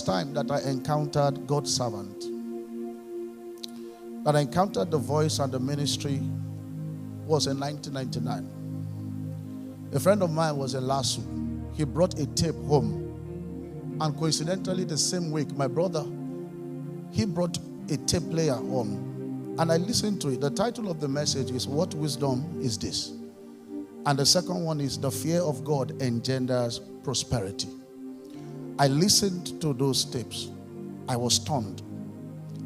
first time that I encountered God's servant, that I encountered the voice and the ministry, was in 1999. A friend of mine was in Lasso. He brought a tape home. And coincidentally, the same week, my brother, he brought a tape player home. And I listened to it. The title of the message is, "What Wisdom Is This?" And the second one is, "The Fear of God Engenders Prosperity." I listened to those tapes. I was stunned.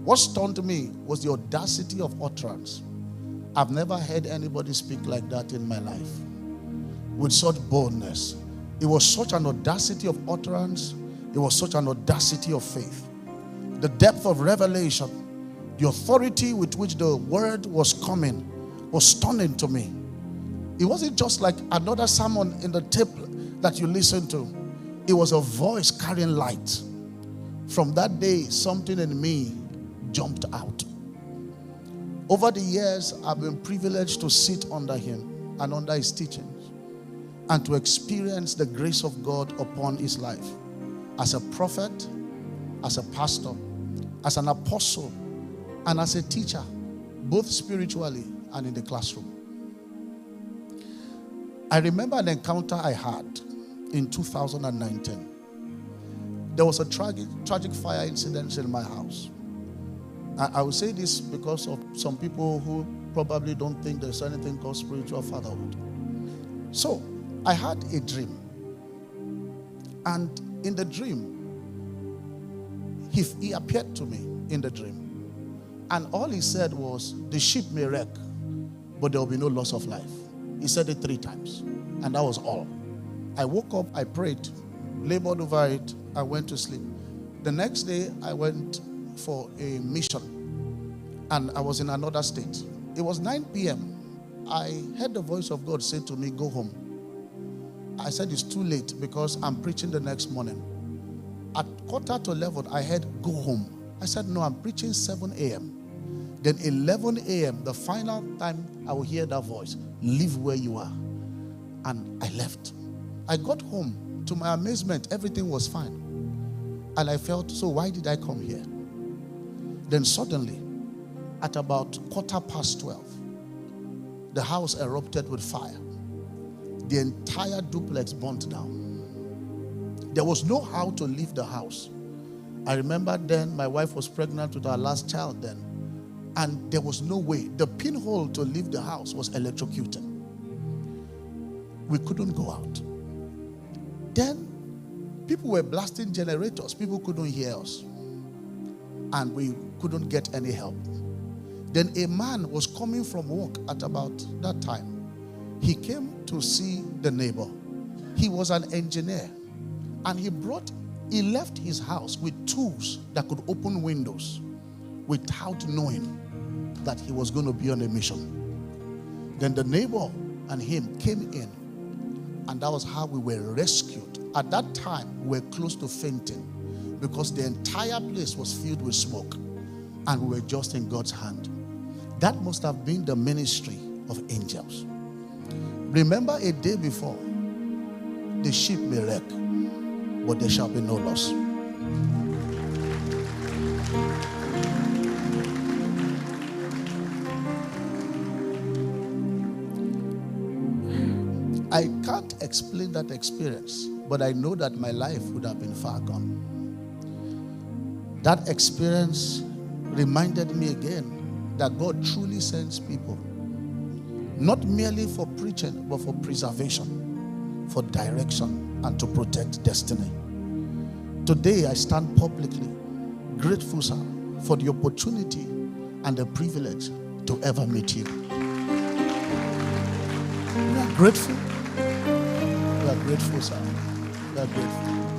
What stunned me was the audacity of utterance. I've never heard anybody speak like that in my life, with such boldness. It was such an audacity of utterance. It was such an audacity of faith. The depth of revelation, the authority with which the word was coming was stunning to me. It wasn't just like another sermon in the tape that you listen to. It was a voice carrying light. From that day, something in me jumped out. Over the years, I've been privileged to sit under him and under his teachings and to experience the grace of God upon his life as a prophet, as a pastor, as an apostle, and as a teacher, both spiritually and in the classroom. I remember an encounter I had in 2019. There was a tragic fire incident in my house. I will say this because of some people who probably don't think there's anything called spiritual fatherhood. So, I had a dream. And in the dream, he appeared to me in the dream. And all he said was, "The ship may wreck, but there will be no loss of life." He said it 3 times. And that was all. I woke up, I prayed, labored over it, I went to sleep. The next day, I went for a mission. And I was in another state. It was 9 p.m. I heard the voice of God say to me, "Go home." I said, "It's too late because I'm preaching the next morning." At 11:15, I heard, "Go home." I said, "No, I'm preaching 7 a.m. Then 11 a.m., the final time I will hear that voice, "Leave where you are." And I left. I got home. To my amazement, everything was fine. And I felt, so why did I come here? Then suddenly, at about 12:15, the house erupted with fire. The entire duplex burnt down. There was no how to leave the house. I remember then my wife was pregnant with our last child then. And there was no way. The pinhole to leave the house was electrocuted. We couldn't go out. Then people were blasting generators. People couldn't hear us. And we couldn't get any help. Then a man was coming from work at about that time. He came to see the neighbor. He was an engineer. And he left his house with tools that could open windows without knowing that he was going to be on a mission. Then the neighbor and him came in. And that was how we were rescued. At that time, we were close to fainting because the entire place was filled with smoke. And we were just in God's hand. That must have been the ministry of angels. Remember a day before, the ship may wreck, but there shall be no loss. I can't explain that experience, but I know that my life would have been far gone. That experience reminded me again that God truly sends people, not merely for preaching, but for preservation, for direction, and to protect destiny. Today, I stand publicly grateful, sir, for the opportunity and the privilege to ever meet you. We are grateful. We are grateful, sir. We are grateful.